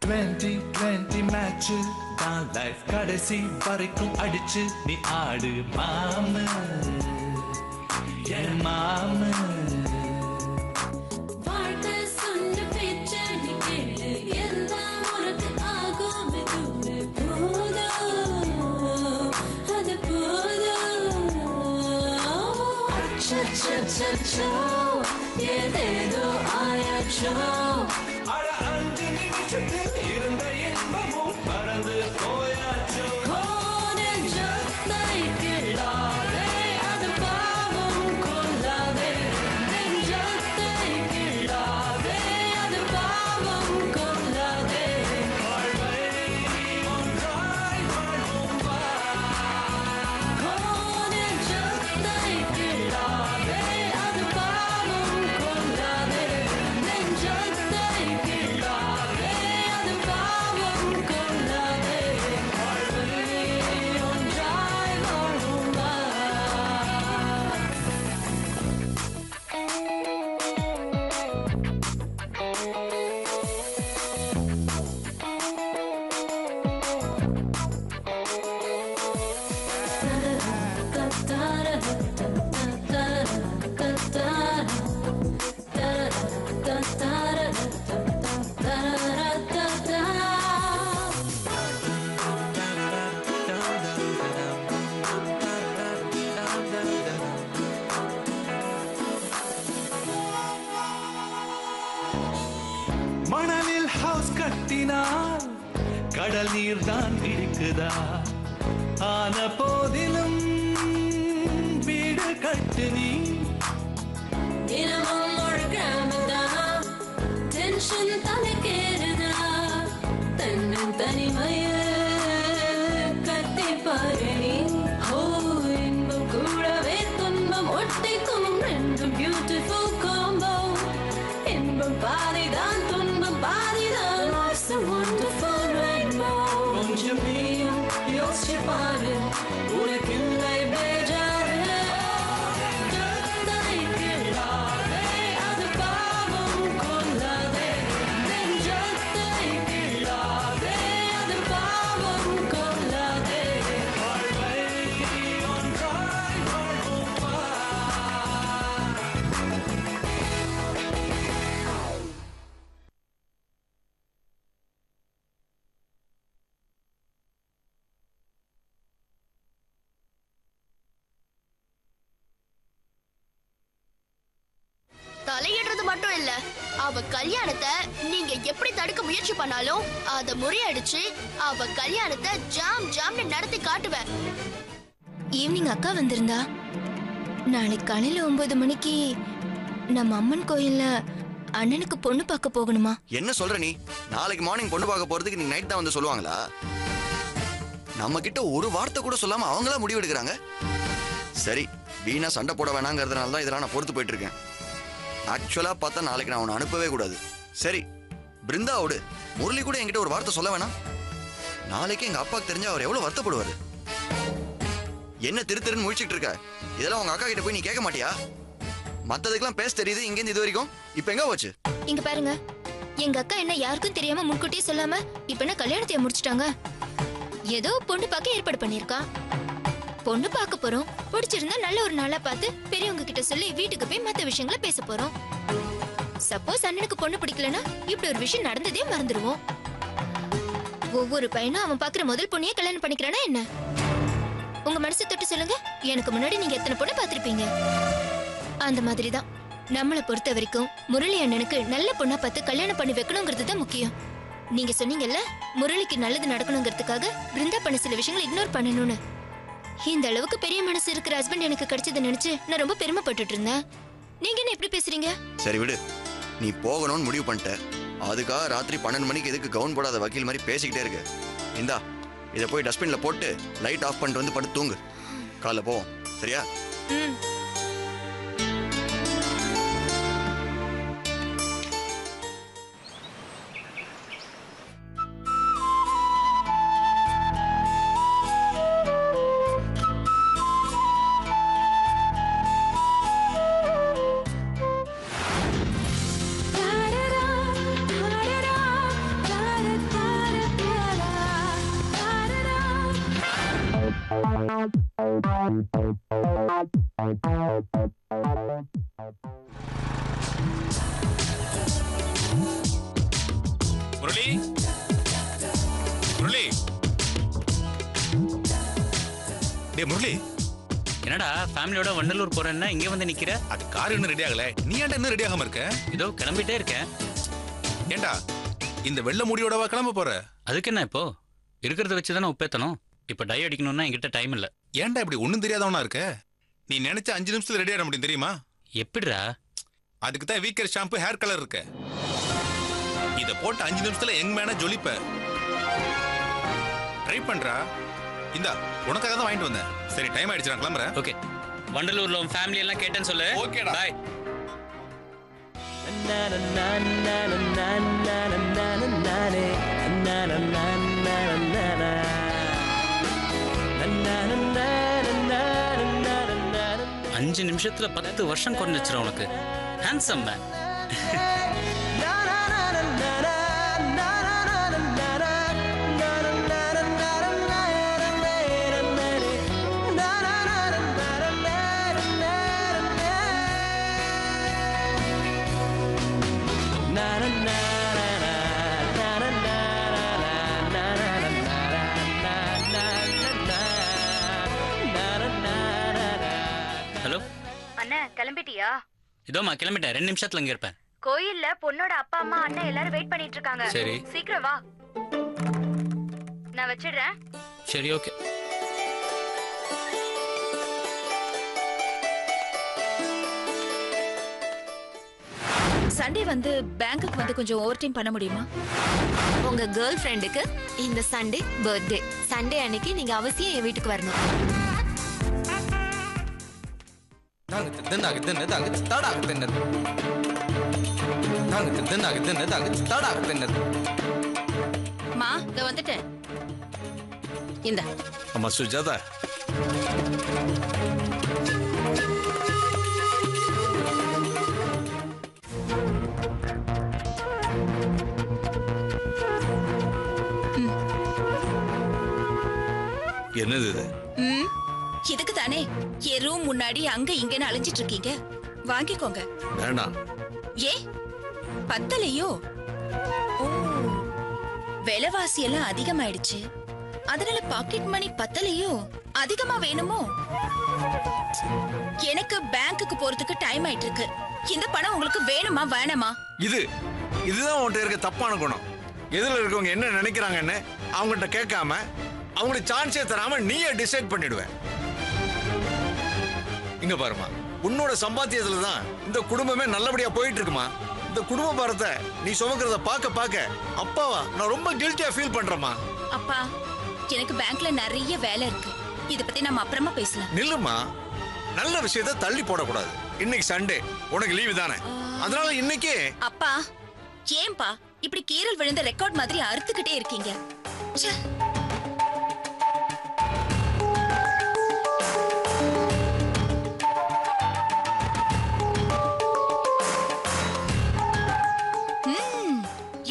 2020 match தான் life கடைசி வரைக்கும் அடிச்சு நீ ஆடு மாமு என் மாமு. ஏதேதோ ஆயாச்சோ அட 5 நிமிஷத்தில் இருந்த இன்பமும் மறந்து போயாச்சோ. நெஞ்சத்தை கிள்ளாதே அது பாவம் கொள்ளாதே நெஞ்சத்தை கிள்ளாதே அது பாவம் கொள்ளாதே வாழ்வை ஒன்றாய் வாழ்வோம் வா. நெஞ்சத்தை கிள்ளாதே அது பாவம் கொள்ளாதே நெஞ்சத்தை கிள்ளாதே அது பாவம் கொள்ளாதே வாழ்வை ஒன்றாய் வாழ்வோம் வா. மணலில் ஹவுஸ் கட்டினால் கடல் நீர் தான் பிடிக்குதா? ஆன போதிலும் வீடு கட்டு நீ. தினமும் ஒரு கிராமம்தான் டென்ஷன் தலைக்கேறுதா தன்னன் தனிமைய கத்தி பாரணி ஓ இன்பம் கூடவே துன்பம் ஒட்டிக்கும் ரெண்டும் பியூட்டிஃபுல் காம்போ இன்பம் பாதிதான் துன்பம் பாதிதான் Life's a wonderful rainbow கொஞ்சம் நீயும் யோசிச்சு பாரு உனக்கில்லை பேஜாரு நெஞ்சத்தை கிள்ளாதே அது பாவம் கொள்ளாதே நெஞ்சத்தை கிள்ளாதே அது பாவம் கொள்ளாதே வாழ்வை ஒன்றாய் வாழ்வோம் வா. தலையிடுறது மட்டும் இல்ல, அவ கல்யாணத்தை நீங்க எப்படி தடுக்க முயற்சி பண்ணாலும் அத முறியடிச்சு அவ கல்யாணத்தை ஜாம் ஜாம்னு நடத்தி காட்டுவேன். ஈவினிங் அக்கா வந்திருந்தா நாளைக்கு காலையில 9 மணிக்கு நம்ம அம்மன் கோயில்ல அண்ணனுக்கு பொண்ணு பார்க்க போகணுமா? என்ன சொல்ற நீ? நாளைக்கு மார்னிங் பொண்ணு பார்க்க போறதுக்கு நீ நைட் தான் வந்து சொல்லுவாங்களா? நம்ம கிட்ட ஒரு வார்த்தை கூட சொல்லாம அவங்களா முடிவு எடுக்கிறாங்க. சரி, வீணா சண்டை போட வேணாங்கிறதுனால தான் இதெல்லாம் நான் பொறுத்து போயிட்டு இருக்கேன். ஆக்சுவலா பார்த்தா நாளைக்கு நான் அவனை அனுப்பவே கூடாது. சரி, பிருந்தாவோடு முரளி கூட என்கிட்ட ஒரு வார்த்தை சொல்ல வேணாம். நாளைக்கு எங்க அப்பாவுக்கு தெரிஞ்சா அவர் எவ்வளவு வருத்தப்படுவாரு. என்ன திருன்னு முழிச்சிட்டு இருக்க? இதெல்லாம் உங்க அக்கா கிட்ட போய் நீ கேட்க மாட்டியா? மத்ததுக்கெல்லாம் பேச தெரியுது, இங்க இருந்து இது வரைக்கும் இப்ப எங்க போச்சு? இங்க பாருங்க, எங்க அக்கா என்ன யாருக்கும் தெரியாம முன்கூட்டியே சொல்லாம இப்ப என்ன கல்யாணத்தை முடிச்சிட்டாங்க. ஏதோ பொண்ணு பார்க்க ஏற்பாடு பண்ணிருக்கா. பொண்ணு பார்க்க போறோம், பிடிச்சிருந்தா நல்ல ஒரு நாளா பார்த்து பெரியவங்க கிட்ட சொல்லி வீட்டுக்கு போய் மத்த விஷயங்களை பேச போறோம். சப்போஸ் அண்ணனுக்கு பொண்ணு பிடிக்கலன்னா இப்படி ஒரு விஷயம் நடந்ததே மறந்துடுவோம். ஒவ்வொரு பையனும் அவன் பாக்குற முதல் பொண்ணையே கல்யாணம் பண்ணிக்கிறானா என்ன? உங்க மனசு தொட்டு சொல்லுங்க, எனக்கு முன்னாடி நீங்க எத்தனை பொண்ணு பார்த்திருப்பீங்க? அந்த மாதிரிதான் நம்மளை பொறுத்த வரைக்கும் முரளி அண்ணனுக்கு நல்ல பொண்ணா பார்த்து கல்யாணம் பண்ணி வைக்கணுங்கிறது தான் முக்கியம். நீங்க சொன்னீங்கல்ல, முரளிக்கு நல்லது நடக்கணுங்கிறதுக்காக பிருந்தா பண்ண சில விஷயங்களை இக்னோர் பண்ணணும்னு. இந்த அளவுக்கு பெரிய மனசு இருக்கிற ஹஸ்பண்ட் எனக்கு கிடைச்சதை நினைச்சு நான் ரொம்ப பெருமைப்பட்டுட்டு இருந்தேன். நீங்க என்ன எப்படி பேசுறீங்க? சரி விடு, நீ போகணும்னு முடிவு பண்ணிட்ட. அதுக்காக ராத்திரி 12 மணிக்கு எதுக்கு கவுன் போடாத வக்கீல் மாதிரி பேசிக்கிட்டே இருக்கு? இந்தா, இதை போய் டஸ்ட்பின்ல போட்டு லைட் ஆஃப் பண்ணிட்டு வந்து படுத்து தூங்கு. காலைல போவோம், சரியா? Da da da da da da da ஃபேமிலியோட வண்டலூர் போறேன்னா இங்க வந்து நிக்கிற? அது கார் இன்னும் ரெடி ஆகல. நீ ஏன்டா இன்னும் ரெடி ஆகாம இருக்க? இதோ கிளம்பிட்டே இருக்கேன். ஏண்டா இந்த வெள்ள முடியோடவா கிளம்ப போற? அதுக்கு என்ன இப்போ? இருக்கிறத வச்சு தானே உப்பேத்தணும். இப்ப டை அடிக்கணும்னா என்கிட்ட டைம் இல்ல. ஏன்டா இப்படி ஒண்ணும் தெரியாதவனா இருக்க? நீ நினைச்ச 5 நிமிஷத்துல ரெடி ஆக முடியும் தெரியுமா? எப்படிடா? அதுக்கு தான் வீக்கர் ஷாம்பு ஹேர் கலர் இருக்கு. இத போட்டு 5 நிமிஷத்துல யங் மேனா ஜொலிப்ப. ட்ரை பண்றா. இந்தா உனக்காக தான் வாங்கிட்டு வந்தேன். சரி டைம் ஆயிடுச்சு, நான் கிளம்புறேன். ஓகே. வண்டலூர்ல உன் ஃபேமிலி எல்லாம் கேட்டேன்னு சொல்லு. ஓகேடா. பை. அஞ்சு நிமிஷத்துல 10 வருஷம் குறைஞ்சிச்சிரும் உனக்கு. Handsome man. ஹலோ அண்ணா கிளம்பிட்டியா? இதோமா கிளம்பிட்டேன். 2 நிமிஷத்துல இங்க இருப்பேன். கோயில்ல பொண்ணோட அப்பா அம்மா அண்ணன் எல்லாரும் வெயிட் பண்ணிட்டு இருக்காங்க. சரி. சீக்கிரம் வா. நான் வச்சிடுறேன். சரி ஓகே. சண்டே வந்து பேங்க்குக்கு வந்து கொஞ்சம் ஓவர் டைம் பண்ண முடியுமா? உங்க கேர்ள் ஃப்ரெண்டுக்கு இந்த சண்டே பர்த்டே. சண்டே அன்னைக்கு நீங்க அவசியம் என் வீட்டுக்கு வரணும். மா இத வந்துட்டேன். இந்த அம்மா சுஜாதா, என்னது இது? இதுக்கு தானே என் ரூம் முன்னாடி அங்க இங்கன்னு அலைஞ்சிட்டு இருக்கீங்க. வாங்கிக்கோங்க. வேண்டாம். ஏ பத்தலையோ? ஓ, விலைவாசி எல்லாம் அதிகமாயிடுச்சு, அதனால பாக்கெட் மணி பத்தலையோ? அதிகமா வேணுமோ? எனக்கு பேங்க்குக்கு போறதுக்கு டைம் ஆயிட்டு இருக்கு. இந்த பணம் உங்களுக்கு வேணுமா வேணாமா? இதுதான் உன்கிட்ட இருக்க தப்பான குணம். எதிரில் இருக்கவங்க என்ன நினைக்கிறாங்கன்னு அவங்ககிட்ட கேட்காம, அவங்களுக்கு சான்ஸே தராம நீயே டிசைட் பண்ணிடுவேன். இங்க பாருமா, உன்னோட சம்பாத்தியத்துல தான் இந்த குடும்பமே நல்லபடியா போயிட்டு இருக்குமா. இந்த குடும்ப பாரத்தை நீ சுமக்கிறத பார்க்க பார்க்க அப்பாவா நான் ரொம்ப கில்ட்டியா ஃபீல் பண்றேமா. அப்பா, எனக்கு பேங்க்ல நிறைய வேலை இருக்கு. இத பத்தி நம்ம அப்புறமா பேசலாம். நில்லுமா, நல்ல விஷயத்தை தள்ளி போடக்கூடாது. இன்னைக்கு சண்டே, உனக்கு லீவு தானே, அதனால இன்னைக்கே. அப்பா, ஏன்பா இப்படி கீரல் விழுந்த ரெக்கார்ட் மாதிரி அறுத்துக்கிட்டே இருக்கீங்க? ச்சே.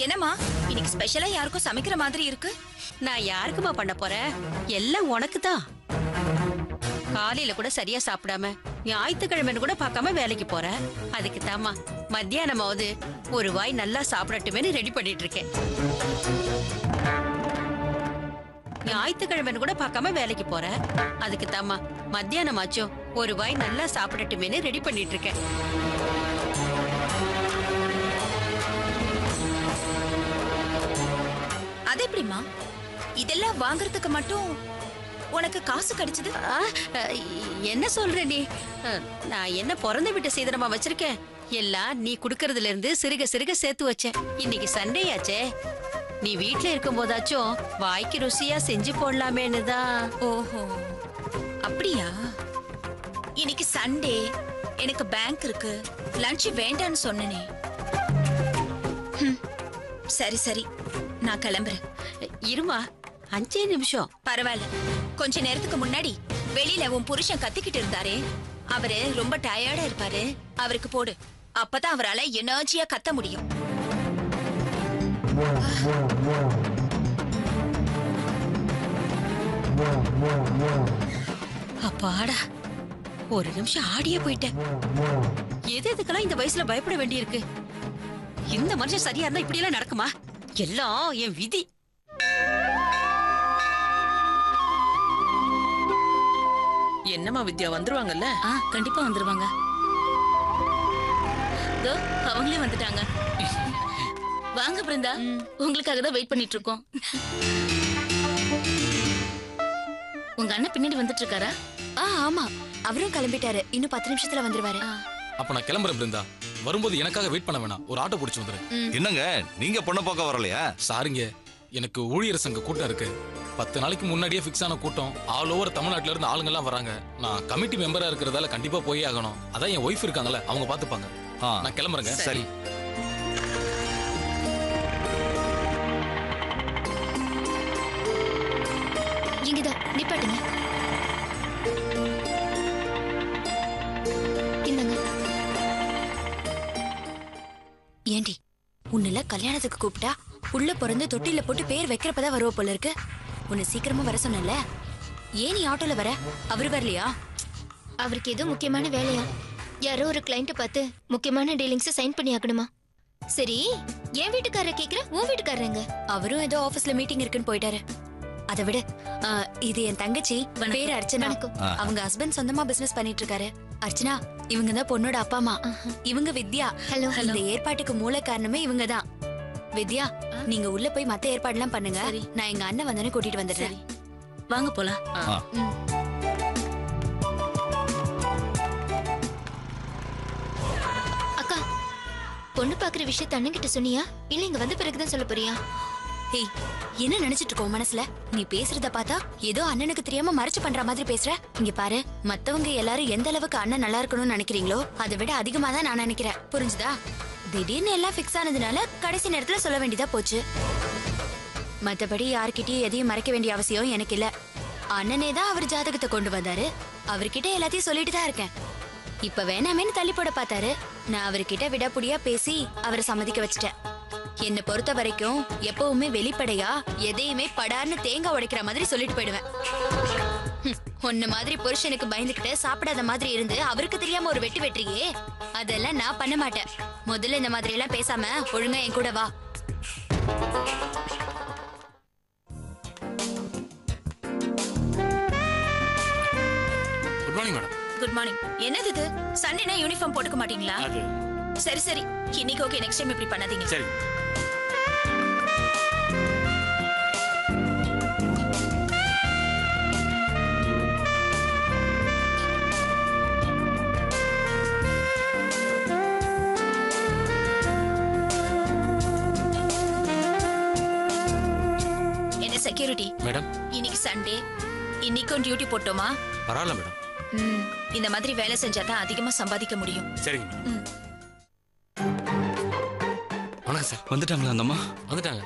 என்னம்மா இன்னைக்கு ஸ்பெஷலா யாருக்கும் சமைக்கிற மாதிரி இருக்கு? நான் யாருக்குமா பண்ண போறேன்? எல்லாம் உனக்கு தான். காலையில கூட சரியா சாப்பிடாம ஞாயிற்றுக்கிழமை கூட பார்க்காம வேலைக்கு போற. அதுக்கு தாமா மத்தியானமாவது ஒரு வாய் நல்லா சாப்பிடட்டுமேனு ரெடி பண்ணிட்டு இருக்கேன். ஞாயிற்றுக்கிழமை கூட பார்க்காம வேலைக்கு போற. அதுக்கு தாமா மத்தியானமாச்சும் ஒரு வாய் நல்லா சாப்பிடட்டுமேனு ரெடி பண்ணிட்டு இருக்கேன். அது எப்படிமா? இதெல்லாம் வாங்குறதுக்கு மட்டும் உனக்கு காசு கிடைச்சது? என்ன சொல்ற நீ? நான் என்ன பிறந்த வீட்டு சீதனமா வச்சிருக்கேன்? எல்லாம் நீ குடுக்கறதுல இருந்து சிறுக சிறுக சேர்த்து வச்சேன். இன்னைக்கு சண்டே ஆச்சே, நீ வீட்டுல இருக்கும் போதாச்சும் வாய்க்கு ருசியா செஞ்சு போடலாமேன்னு தான். ஓஹோ, அப்படியா? இன்னைக்கு சண்டே, எனக்கு பேங்க் இருக்கு, லஞ்ச் வேண்டான்னு சொன்னனே. சரி சரி, நான் கிளம்புறேன். இருமா, 5 நிமிஷம். பரவாயில்ல. கொஞ்ச நேரத்துக்கு முன்னாடி வெளியில உன் புருஷன் கத்திக்கிட்டு இருந்தாரே, அவரு ரொம்ப டயர்டா இருப்பாரு. அவருக்கு போடு, அப்பதான் அவரால எனர்ஜியா கத்த முடியும். அப்பாடா, ஒரு நிமிஷம் ஆடியே போயிட்டேன். எது எதுக்கெல்லாம் இந்த வயசுல பயப்பட வேண்டியிருக்கு? இந்த மனுஷன் சரியா இருந்தா இப்படி எல்லாம் நடக்குமா? எல்லாம் என் விதி. என்னம்மா வித்யா வந்துருவாங்கல்ல? கண்டிப்பா வந்துருவாங்க. அவங்களே வந்துட்டாங்க. வாங்க பிருந்தா, உங்களுக்காக தான் வெயிட் பண்ணிட்டு இருக்கோம். உங்க அண்ணன் பின்னாடி வந்துட்டு இருக்காரா? ஆமா, அவரும் கிளம்பிட்டாரு. இன்னும் 10 நிமிஷத்துல வந்துருவாரு. அப்ப நான் கிளம்புறேன் பிருந்தா. வரும்போது எனக்காக வெயிட் பண்ண வேணாம், ஒரு ஆட்டோ பிடிச்சு வந்துடுறேன். என்னங்க நீங்க பொண்ணை பார்க்க வரலையா? சாரிங்க, எனக்கு ஊழியர் சங்க கூட்டம் இருக்கு. 10 நாளைக்கு முன்னாடியே ஃபிக்ஸ் ஆன கூட்டம். ஆல் ஓவர் தமிழ்நாட்டுல இருந்து ஆளுங்க எல்லாம் வராங்க. நான் கமிட்டி மெம்பரா இருக்கிறதால கண்டிப்பா போயே ஆகணும். அதான் என் ஒய்ஃப் இருக்காங்கல்ல, அவங்க பாத்துப்பாங்க. நான் கிளம்புறேங்க. சரி. இங்கதான் நிப்பாட்டுங்க. இந்தாங்க. ஏண்டி, உன்னில கல்யாணத்துக்கு கூப்பிட்டா உள்ள பிறந்து தொட்டில போட்டு பேர் வைக்கிறப்பதான் வருவ போல இருக்கு. உன்னை சீக்கிரமா வர சொன்னல. ஏன் நீ ஆட்டோல வர? அவரு வரலையா? அவருக்கு ஏதோ முக்கியமான வேலையா? யாரோ ஒரு கிளைண்ட் பார்த்து முக்கியமான டீலிங்ஸ் சைன் பண்ணி ஆகணுமா? சரி, என் வீட்டுக்காரர் கேக்குற, உன் வீட்டுக்காரங்க? அவரும் ஏதோ ஆபீஸ்ல மீட்டிங் இருக்குன்னு போயிட்டாரு. அதை விட இது என் தங்கச்சி, பேரு அர்ச்சனா. அவங்க ஹஸ்பண்ட் சொந்தமா பிசினஸ் பண்ணிட்டு இருக்காரு. அர்ச்சனா, இவங்க தான் பொண்ணோட அப்பா அம்மா. இவங்க வித்யா. ஹலோ. இந்த ஏற்பாட்டுக்கு மூல காரணமே இவங்க தான். வித்யா, நீங்க உள்ள போய் மத்த ஏற்பாடுலாம் பண்ணுங்க. நான் எங்க அண்ணன் வந்தோடனே கூட்டிட்டு வந்துடுறேன். வாங்க போலாம். அக்கா, பொண்ணு பாக்குற விஷயத்த அண்ணன் கிட்ட சொன்னியா இல்ல இங்க வந்த பிறகுதான் சொல்ல போறியா? ஏய், என்ன நினைச்சிட்டு இருக்கோம் மனசுல? நீ பேசுறத பார்த்தா ஏதோ அண்ணனுக்கு தெரியாம மறைச்சு பண்ற மாதிரி பேசுற. இங்க பாரு, மத்தவங்க எல்லாரும் எந்த அளவுக்கு அண்ணன் நல்லா இருக்கணும்னு நினைக்கிறீங்களோ அதை விட அதிகமா தான் நான் நினைக்கிறேன். புரிஞ்சுதா? திடீர்னு எல்லாம் ஃபிக்ஸ் ஆனதுனால கடைசி நேரத்துல சொல்ல வேண்டியதா போச்சு. மத்தபடி யார்கிட்டயும் எதையும் மறைக்க வேண்டிய அவசியம் எனக்கு இல்ல. அண்ணனே தான் அவர் ஜாதகத்தை கொண்டு வந்தாரு. அவர்கிட்ட எல்லாத்தையும் சொல்லிட்டு தான் இருக்கேன். இப்ப வேணாமேன்னு தள்ளி போட பார்த்தாரு. நான் அவர்கிட்ட விடாப்புடியா பேசி அவரை சம்மதிக்க வச்சுட்டேன். என்னை பொறுத்த வரைக்கும் எப்பவுமே வெளிப்படையா எதையுமே படார்னு தேங்காய் உடைக்கிற மாதிரி சொல்லிட்டு போயிடுவேன். உன்ன மாதிரி புருஷனுக்கு பயந்துகிட்டு சாப்பிடாத மாதிரி இருந்து அவருக்கு தெரியாம ஒரு வெட்டு வெட்டுறியே, அதெல்லாம் நான் பண்ண மாட்டேன். முதல்ல இந்த மாதிரி எல்லாம் பேசாம ஒழுங்கா என் கூட வா. Good morning madam. Good morning. என்னது இது? சண்டேனா யூனிஃபார்ம் போட்டுக்க மாட்டீங்களா? சரி சரி, இன்னைக்கு ஓகே, நெக்ஸ்ட் டைம் இப்படி பண்ணாதீங்க. சரி. என்ன செக்யூரிட்டி மேடம், இன்னைக்கு சண்டே, இன்னைக்கும் டியூட்டி போட்டோமா? பரவாயில்ல மேடம். இந்த மாதிரி வேலை செஞ்சா தான் அதிகமா சம்பாதிக்க முடியும். சரிங்க. வணக்கம் சார். வந்துட்டாங்களா அந்த அம்மா? வந்துட்டாங்க.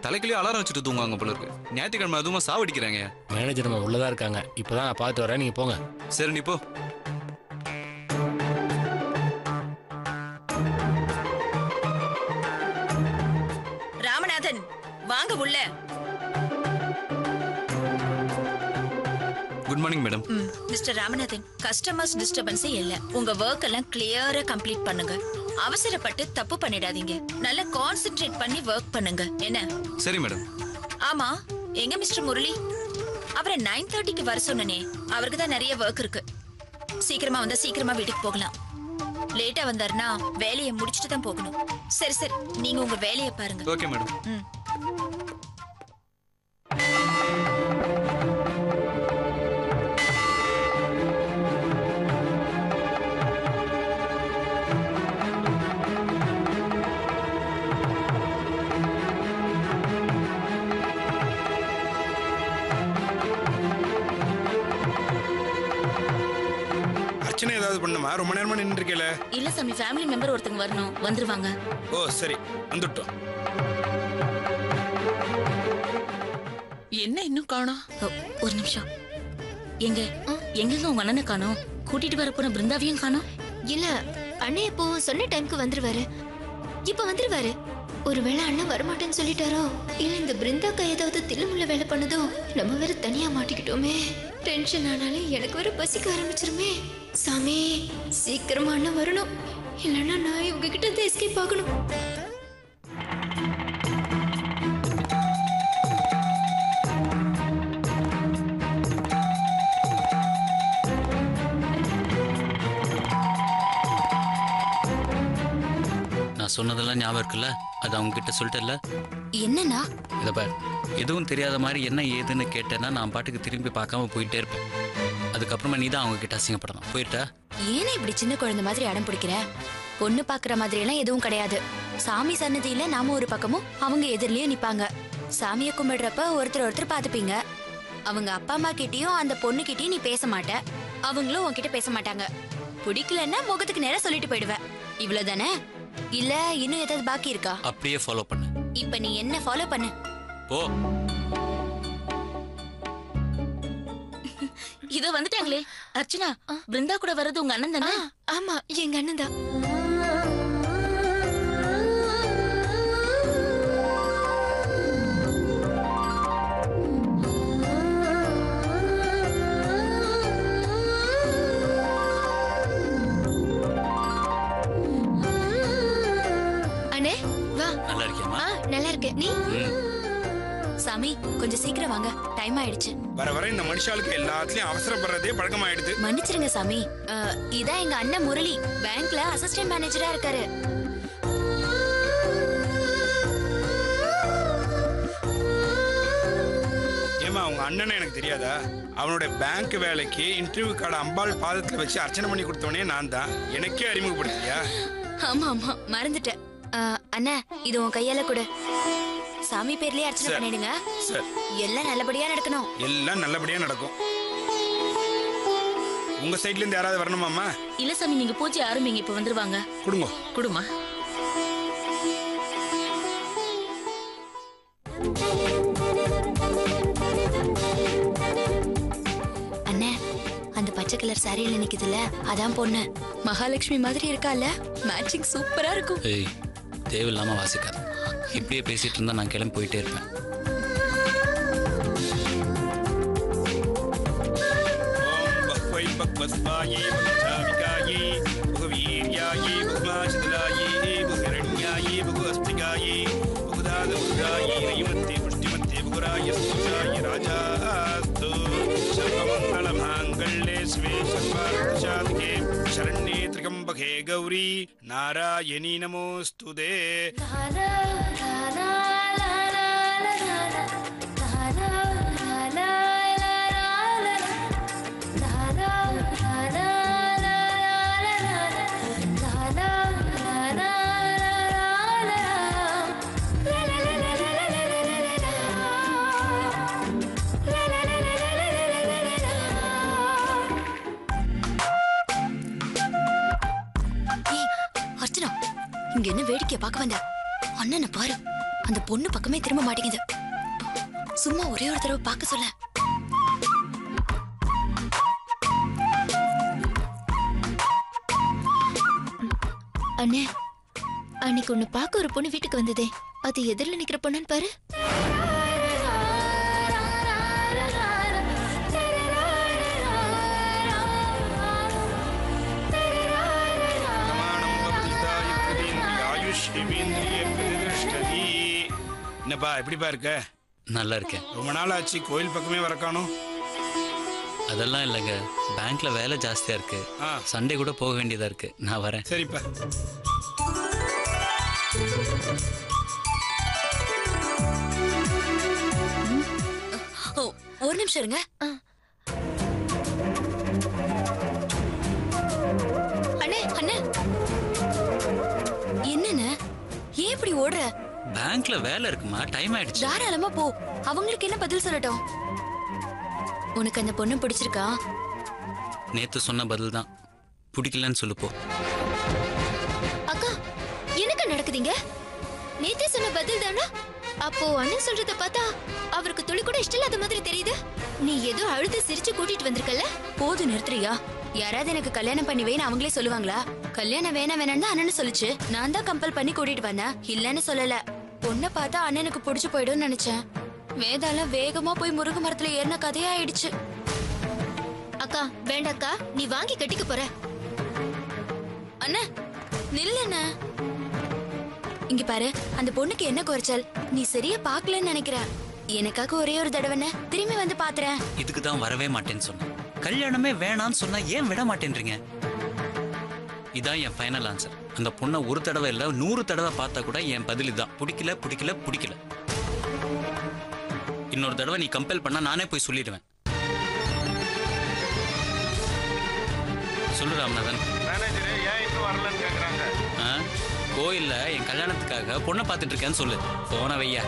தலைக்கிலேயே அலாரம் வச்சுட்டு தூங்குவாங்க போல இருக்கு. ஞாயிற்றுக்கிழமை அதுவும் சாவடிக்கிறாங்க. மேனேஜர் நம்ம உள்ளதா இருக்காங்க. இப்பதான் நான் பார்த்து வரேன், நீங்க போங்க. சரி, நீ போ. ராமநாதன், வாங்க உள்ள. Good morning madam. Mister Ramanathan, customers disturbance இல்ல. உங்க ஒர்க் எல்லாம் கிளியரா கம்ப்ளீட் பண்ணுங்க. அவசரப்பட்டு தப்பு பண்ணிடாதீங்க. நல்லா கான்சென்ட்ரேட் பண்ணி ஒர்க் பண்ணுங்க. என்ன? சரி மேடம். ஆமா, எங்க மிஸ்டர் முரளி? அவரை 9:30க்கு வர சொன்னனே, அவருக்கு தான் நிறைய ஒர்க் இருக்கு. சீக்கிரமா வந்தா சீக்கிரமா வீட்டுக்கு போகலாம். லேட்டா வந்தாருன்னா வேலையை முடிச்சிட்டு தான் போகணும். சரி சரி, நீங்க உங்க வேலையை பாருங்க. Okay madam. அர்ச்சனை ஏதாவது பண்ணுமா? ரொம்ப நேரமா நின்று இருக்கல. இல்ல சாமி, ஃபேமிலி மெம்பர் ஒருத்தங்க வரணும், வந்துருவாங்க. ஓ சரி, வந்துட்டோம். என்ன இன்னும் காணோம்? ஒரு நிமிஷம். எங்கங்க உங்க அண்ணனை காணோம்? கூட்டிட்டு வர போன பிருந்தாவையும் காணோம். இல்ல, அண்ணன் இப்போ சொன்ன டைம்க்கு வந்துருவாரு. இப்ப வந்துருவாரு. ஒருவேளை அண்ணன் வரமாட்டேன்னு சொல்லிட்டாரோ, இல்ல இந்த பிருந்தாக்கா ஏதாவது தில்லுமுள்ள வேலை பண்ணதோ, நம்ம வேற தனியா மாட்டிக்கிட்டோமே. டென்ஷன் ஆனாலே எனக்கு வேற பசிக்க ஆரம்பிச்சிருமே. சாமி, சீக்கிரமா அண்ணன் வரணும், இல்லைன்னா நான் இவங்க கிட்ட இருந்து எஸ்கேப் ஆகணும். நான் சொன்னதெல்லாம் ஞாபகம் இருக்குல்ல, அது அவங்க கிட்ட சொல்லிட்டேன்ல. என்னன்னா இதை பார், எதுவும் தெரியாத மாதிரி என்ன ஏதுன்னு கேட்டேன்னா நான் பாட்டுக்கு திரும்பி பார்க்காம போயிட்டே இருப்பேன். அதுக்கப்புறமா நீ தான் அவங்க கிட்ட அசிங்கப்படணும். போயிட்டா? ஏன்னா இப்படி சின்ன குழந்தை மாதிரி அடம் பிடிக்கிற? பொண்ணு பாக்குற மாதிரி எல்லாம் எதுவும் கிடையாது. சாமி சன்னதியில நாம ஒரு பக்கமும் அவங்க எதிரிலயும் நிப்பாங்க. சாமியை கும்பிடுறப்ப ஒருத்தர் பாத்துப்பீங்க. அவங்க அப்பா அம்மா கிட்டயும் அந்த பொண்ணு கிட்டயும் நீ பேச மாட்ட, அவங்களும் உன்கிட்ட பேச மாட்டாங்க. பிடிக்கலன்னா முகத்துக்கு நேரா சொல்லிட்டு போயிடுவேன். இவ்வளவுதானே? இல்ல இன்னும் ஏதாவது பாக்கி இருக்கா? அப்படியே ஃபாலோ பண்ணு. இப்ப நீ என்ன ஃபாலோ பண்ணு. போ. இதோ வந்துட்டாங்களே. அர்ச்சனா, பிருந்தா கூட வர்றது உங்க அண்ணன் தானே? ஆமா, எங்க அண்ணன் தான். அண்ணே வா. நல்லா இருக்கியாமா? நல்லா இருக்கேன். நீ? சாமி கொஞ்சம் சீக்கிரம் வாங்க, டைம் ஆயிடுச்சு. வர வர இந்த மனுஷாளுக்கு எல்லாத்துலயும் அவசரப்படுறதே பழக்கமாயிடுது. மன்னிச்சிருங்க சாமி. இதான் எங்க அண்ணன் முரளி, பேங்க்ல அசிஸ்டன்ட் மேனேஜரா இருக்காரு. ஏமா உங்க அண்ணனை எனக்கு தெரியாதா? அவனோட பேங்க் வேலைக்கு இன்டர்வியூ கார்டு அம்பாள் பாதத்துல வச்சு அர்ச்சனை பண்ணி கொடுத்தவனே நான் தான். எனக்கே அறிமுகப்படுத்தியா? ஆமா ஆமா, மறந்துட்டேன். அண்ணா, இது உன் கையால கொடு. சாமி பேர்லயே அர்ச்சனை பண்ணிடுங்க. எல்லாம் நல்லபடியா நடக்கணும். எல்லாம் நல்லபடியா நடக்கும். உங்க சைட்ல இருந்து யாராவது வரணுமாமா? இல்ல சாமி, நீங்க பூஜை ஆரம்பிங்க, இப்ப வந்துருவாங்க. குடுங்க குடுமா. அண்ணே, அந்த பச்சை கலர் சாரியில நிக்குதுல, அதான் பொண்ணு. மகாலட்சுமி மாதிரி இருக்கால, மேட்சிங் சூப்பரா இருக்கும். ஏய், தேவையில்லாம வாசிக்காத. இப்படியே பேசிட்டு இருந்தா நான் கிளம்பி போயிட்டே இருப்பேன். शरण्ये त्र्यंबके गौरी नारायणी नमोस्तुते. இங்க என்ன வேடிக்கைய பார்க்க வந்த? அண்ணனை பாரு, அந்த பொண்ணு பக்கமே திரும்ப மாட்டேங்குது. சும்மா ஒரே ஒரு தடவை பார்க்க சொல்ல. அண்ணே, அன்னைக்கு உன்னை பார்க்க ஒரு பொண்ணு வீட்டுக்கு வந்ததே, அது எதிரில் நிக்கிற பொண்ணுன்னு பாரு. என்னப்பா எப்படிப்பா இருக்க? நல்லா இருக்கேன். ரொம்ப நாள் ஆச்சு, கோயில் பக்கமே வரக்கானோம். அதெல்லாம் இல்லைங்க, பேங்க்ல வேலை ஜாஸ்தியா இருக்கு. சண்டே கூட போக வேண்டியதா இருக்கு. நான் வரேன். சரிப்பா. ஒரு நிமிஷம் இருங்க. அண்ணே அண்ணே, என்னன்னு ஏன் இப்படி ஓடுற? பேங்க்ல வேலை இருக்குமா, டைம் ஆயிடுச்சு. தாராளமா போ, அவங்களுக்கு என்ன பதில் சொல்லட்டும்? உனக்கு அந்த பொண்ணு பிடிச்சிருக்கா? நேத்து சொன்ன பதில் தான், பிடிக்கலன்னு சொல்லு போ. அக்கா, எனக்கு நடக்குதுங்க. நேத்தே சொன்ன பதில் தானா? அப்போ அண்ணன் சொல்றத பார்த்தா அவருக்கு துளி கூட இஷ்டம் இல்லாத மாதிரி தெரியுது. நீ ஏதோ அழுது சிரிச்சு கூட்டிட்டு வந்திருக்கல. போது நிறுத்துறியா? யாராவது எனக்கு கல்யாணம் பண்ணி வேணும் அவங்களே சொல்லுவாங்களா? கல்யாணம் வேணாம் தான் அண்ணன் சொல்லுச்சு. நான் தான் கம்பல் பண்ணி கூட்டிட்டு வந்தேன், இல்லன்னு சொல்லல. பொண்ணை பார்த்தா அண்ணனுக்கு பிடிச்சு போயிடும் நினைச்சேன். வேதாளம் வேகமா போய் முருங்கை மரத்துல ஏறின கதையா ஆயிடுச்சு. அக்கா வேண்டாக்கா, நீ வாங்கி கட்டிக்க போற. அண்ணா நில்லுண்ணா. இங்க பாரு, அந்த பொண்ணுக்கு என்ன குறைச்சல்? நீ சரியா பாக்கலன்னு நினைக்கிற. எனக்காக ஒரே ஒரு தடவை திரும்பி வந்து பாத்துறேன். இதுக்கு தான் வரவே மாட்டேன்னு சொன்னேன். கல்யாணமே வேணான்னு சொன்னா ஏன் விட மாட்டேன்றீங்க? இதான் என் ஃபைனல் ஆன்சர். அந்த பொண்ணை ஒரு தடவை இல்லை 100 தடவை பார்த்தா கூட என் பதில் இதான், பிடிக்கல பிடிக்கல பிடிக்கல. இன்னொரு தடவை நீ கம்பேல் பண்ணா நானே போய் சொல்லிடுவேன். சொல்லு ராமநாதன். மேனேஜர் ஏன் இன்னும் வரலன்னு கேக்குறாங்க. கோயில்ல என் கல்யாணத்துக்காக பொண்ணை பார்த்துட்டு இருக்கேன்னு சொல்லு. போன வையா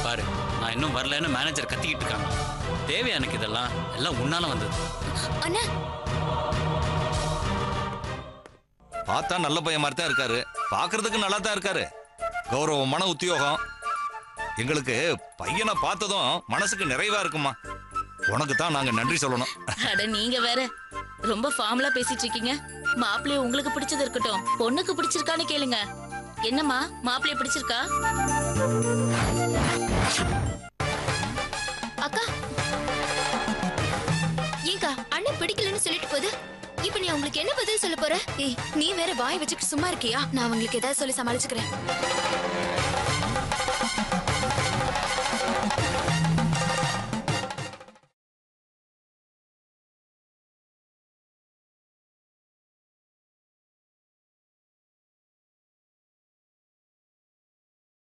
பாரு, நான் இன்னும் வரலன்னு மேனேஜர் கத்திக்கிட்டு இருக்காங்க. தேவையா எனக்கு இதெல்லாம்? எல்லாம் உன்னால வந்தது. அண்ணா பார்த்தா நல்ல பையன் மாதிரி தான் இருக்காரு, பாக்குறதுக்கு நல்லா தான் இருக்காரு. கௌரவமான உத்தியோகம். எங்களுக்கு பையனை பார்த்ததும் மனசுக்கு நிறைவா இருக்குமா. உனக்கு தான் நாங்க நன்றி சொல்லணும். அட நீங்க வேற ரொம்ப ஃபார்மலா பேசிட்டு இருக்கீங்க. மாப்பிள்ளைய உங்களுக்கு பிடிச்சது இருக்கட்டும், பொண்ணுக்கு பிடிச்சிருக்கான்னு கேளுங்க. என்னம்மா மாப்பிள்ளைய பிடிச்சிருக்கா? அக்கா ஏங்கா அண்ணன் பிடிக்கலன்னு சொல்லிட்டு போகுது. இப்ப நீ உங்களுக்கு என்ன பதில் சொல்ல போற? ஏய் நீ வேற வாய் வச்சுட்டு சும்மா இருக்கியா? நான் உங்களுக்கு ஏதாவது சொல்லி சமாளிச்சுக்கிறேன்.